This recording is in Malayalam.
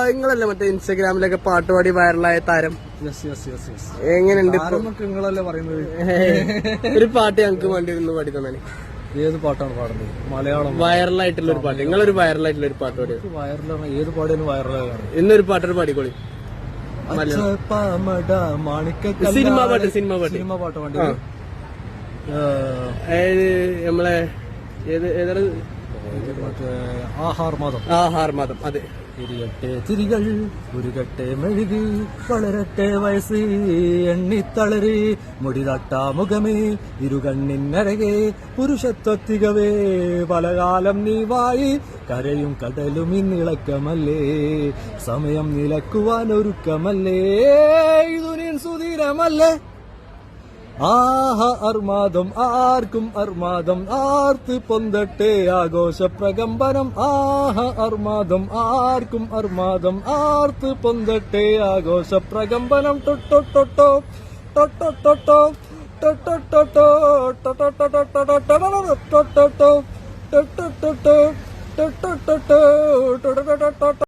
നിങ്ങളല്ലേ മറ്റേ ഇൻസ്റ്റാഗ്രാമിലൊക്കെ പാട്ടുപാടി വൈറലായ താരം? എങ്ങനെയുണ്ട് നിങ്ങളല്ലേ പറയുന്നത്? ഒരു പാട്ട് ഞങ്ങൾക്ക് വേണ്ടി ഒന്ന് പാടി തന്നെ. ഏത് പാട്ടാണ് പാടുന്നത്? മലയാളം വൈറലായിട്ടുള്ള ഒരു പാട്ട്. നിങ്ങളൊരു വൈറലായിട്ടുള്ള ഒരു പാട്ട് പാടി. വൈറലാണ് ഏത് പാടിയാലും വൈറലാണ്. ഇന്നൊരു പാട്ടൊരു പാടിക്കോളി. സിനിമ പാട്ട് വേണ്ടി നമ്മളെ ഏതാണ്? ആഹാർമാദം. അതെ. തിരിയട്ടെ തിരികൾ ഉരുകട്ടെ മെഴുകി വളരട്ടെ വയസ്സ് എണ്ണിത്തളര് മുടിതട്ടാ മുഖമേ ഇരുകണ്ണിന്നരകെ പുരുഷത്വത്തികവേ പലകാലം നീ വായി കരയും കടലും ഇന്നിളക്കമല്ലേ സമയം നിലക്കുവാൻ ഒരുക്കമല്ലേ ഇതു നീ സുധീരമല്ലേ ആഹ അർമാദം ആർക്കും അർമാദം ആർത്ത് പൊന്തട്ടെ ആഘോഷ പ്രകമ്പനം ആഹ അർമാദം ആർക്കും അർമാദം ആർത്ത് പൊന്തട്ടെ ആഘോഷ പ്രകമ്പനം ടൊട്ടൊട്ടൊട്ടോ ടൊട്ടൊട്ടൊട്ടോ ടൊട്ടൊട്ടൊട്ടോ ടൊട്ടൊട്ടൊട്ടോ ടൊട്ടൊട്ടൊട്ടോ ടൊട്ടൊട്ടൊട്ടോ ടൊട്ടൊട്ടൊട്ടോ